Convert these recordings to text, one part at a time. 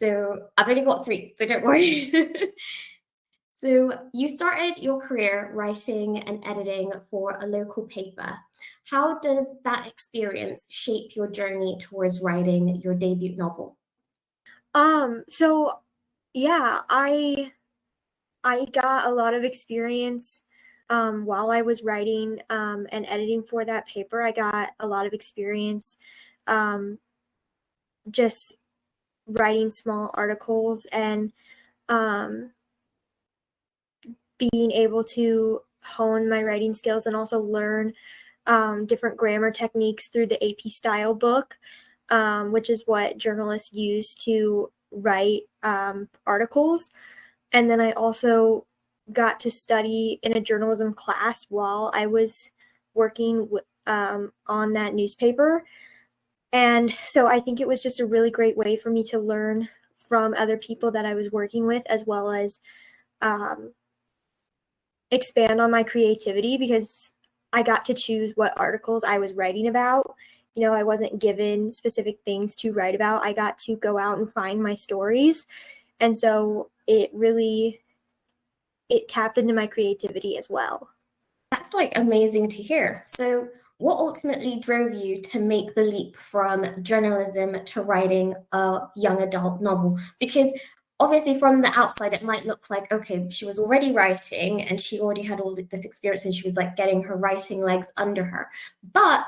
So I've only got three, so don't worry. So you started your career writing and editing for a local paper. How does that experience shape your journey towards writing your debut novel? So yeah, I got a lot of experience while I was writing and editing for that paper. I got a lot of experience um, just writing small articles and um, being able to hone my writing skills and also learn different grammar techniques through the AP style book, which is what journalists use to write articles. And then I also got to study in a journalism class while I was working on that newspaper. And so I think it was just a really great way for me to learn from other people that I was working with, as well as um, expand on my creativity, because I got to choose what articles I was writing about. You know, I wasn't given specific things to write about. I got to go out and find my stories. And so it tapped into my creativity as well. That's like amazing to hear. So, what ultimately drove you to make the leap from journalism to writing a young adult novel? Because obviously, from the outside, it might look like, okay, she was already writing and she already had all this experience and she was like getting her writing legs under her. But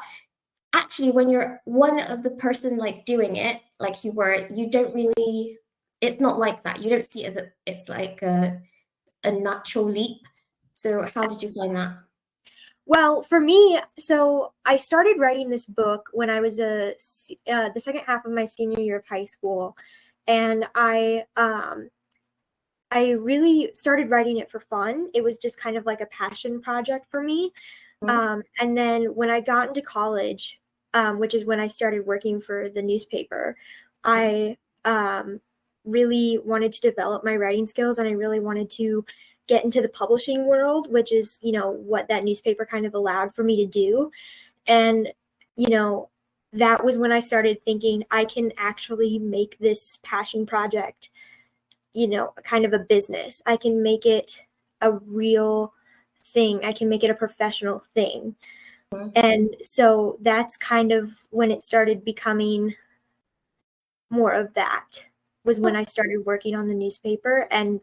actually, when you're one of the person like doing it, like you were, you don't really, it's not like that. You don't see it as it's like a natural leap. So, how did you find that? Well, for me, so I started writing this book when I was the second half of my senior year of high school, and I really started writing it for fun. It was just kind of like a passion project for me. And then when I got into college, which is when I started working for the newspaper, I really wanted to develop my writing skills, and I really wanted to get into the publishing world, which is, you know, what that newspaper kind of allowed for me to do. And, you know, that was when I started thinking I can actually make this passion project, you know, kind of a business. I can make it a real thing. I can make it a professional thing. And so that's kind of when it started becoming more of that, was when I started working on the newspaper and,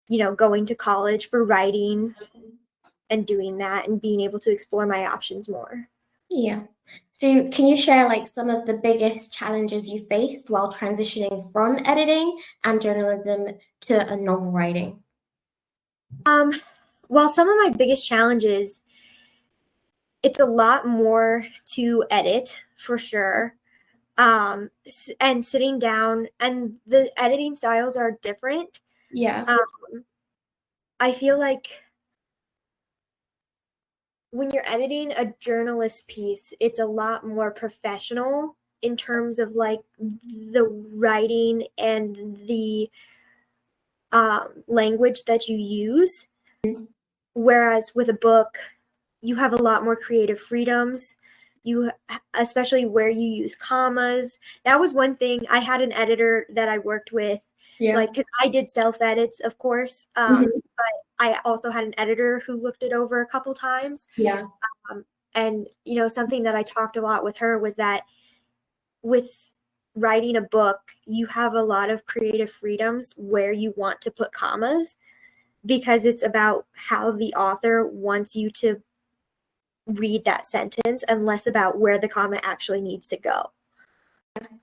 you know, going to college for writing and doing that and being able to explore my options more. Yeah. So can you share like some of the biggest challenges you faced while transitioning from editing and journalism to a novel writing? Well, some of my biggest challenges, it's a lot more to edit for sure. And sitting down, and the editing styles are different. Yeah. I feel like when you're editing a journalist piece, it's a lot more professional in terms of like the writing and the language that you use. Whereas with a book, you have a lot more creative freedoms. You, especially where you use commas. That was one thing. I had an editor that I worked with, Yeah. like, because I did self edits, of course. But I also had an editor who looked it over a couple times. Yeah. And, you know, something that I talked a lot with her was that with writing a book, you have a lot of creative freedoms where you want to put commas, because it's about how the author wants you to read that sentence and less about where the comma actually needs to go.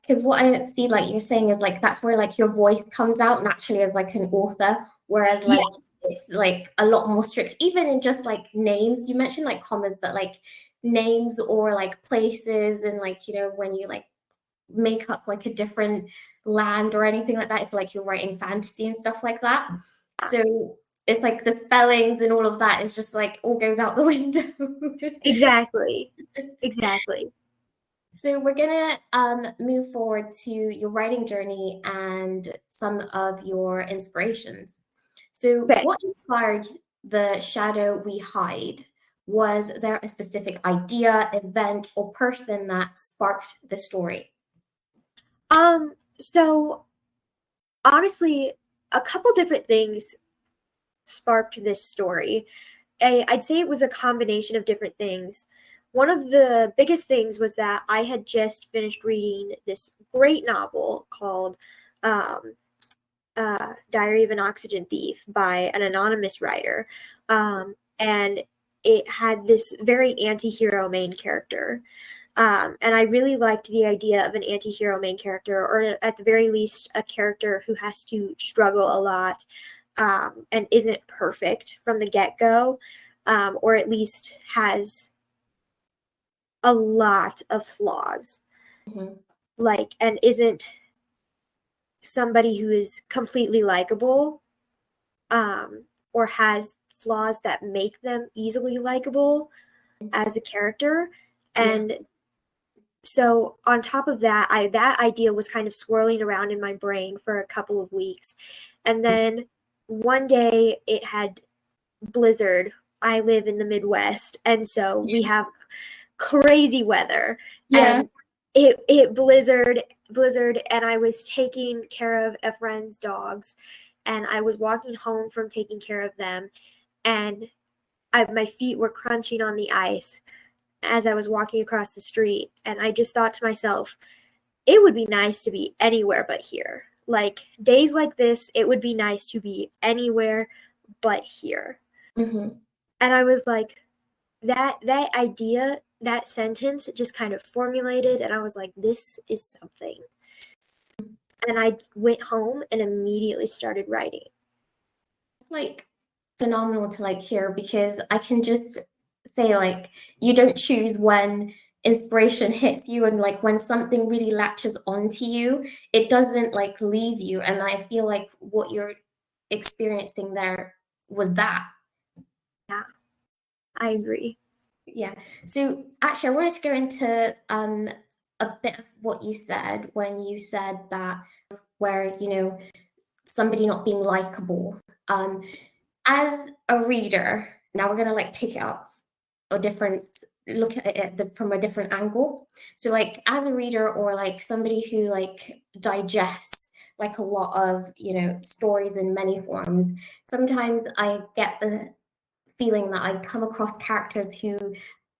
Because what I see like you're saying is like that's where like your voice comes out naturally as like an author, whereas like it's like a lot more strict, even in just like names. You mentioned like commas, but like names or like places and like, you know, when you like make up like a different land or anything like that, if like you're writing fantasy and stuff like that. So it's like the spellings and all of that is just like all goes out the window. Exactly. Exactly. So we're gonna move forward to your writing journey and some of your inspirations. So Okay. what inspired The Shadow We Hide? Was there a specific idea, event, or person that sparked the story? So Honestly, a couple different things sparked this story. I'd say it was a combination of different things. One of the biggest things was that I had just finished reading this great novel called um, Diary of an Oxygen Thief by an anonymous writer. And it had this very anti hero main character. And I really liked the idea of an anti hero main character, or at the very least, a character who has to struggle a lot and isn't perfect from the get go, or at least has a lot of flaws, Mm-hmm. like, and isn't somebody who is completely likable, or has flaws that make them easily likable as a character. Yeah. And so on top of that, that idea was kind of swirling around in my brain for a couple of weeks. And then one day it had blizzard. I live in the Midwest, and so we have crazy weather. Yeah. And it blizzard, and I was taking care of a friend's dogs, and I was walking home from taking care of them, and my feet were crunching on the ice as I was walking across the street, and I just thought to myself, it would be nice to be anywhere but here. Like days like this, it would be nice to be anywhere but here. Mm-hmm. And I was like, that idea, that sentence just kind of formulated, and I was like, this is something. And I went home and immediately started writing. It's like phenomenal to like hear, because I can just say like you don't choose when inspiration hits you, and like when something really latches onto you, it doesn't like leave you. And I feel like what you're experiencing there was that. Yeah, I agree. Yeah. So actually, I wanted to go into a bit of what you said when you said that, where somebody not being likable. Um, as a reader, now we're gonna like take it up a different look at it from a different angle. So like as a reader, or like somebody who like digests like a lot of stories in many forms, sometimes I get the feeling that I come across characters who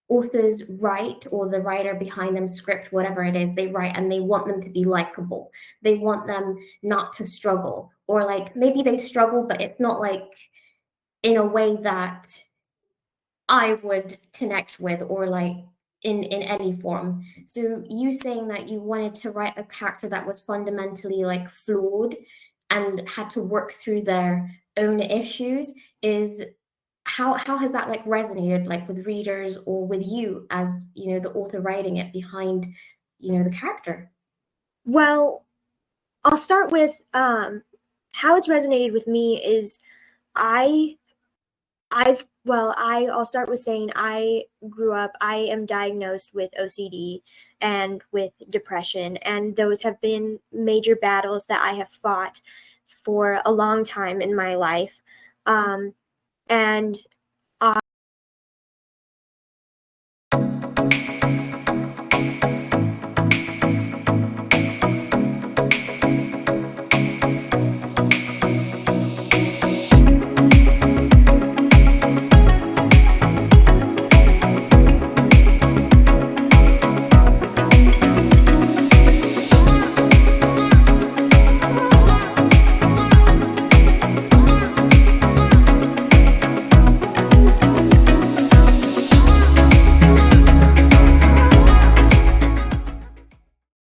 authors write, or the writer behind them script, whatever it is they write, and they want them to be likable. They want them not to struggle, or like maybe they struggle, but it's not like in a way that I would connect with, or like in any form. So you saying that you wanted to write a character that was fundamentally like flawed and had to work through their own issues, is how has that like resonated like with readers, or with you as the author writing it behind the character? Well, I'll start with how it's resonated with me is I I'll start with saying I grew up, I am diagnosed with OCD and with depression, and those have been major battles that I have fought for a long time in my life. And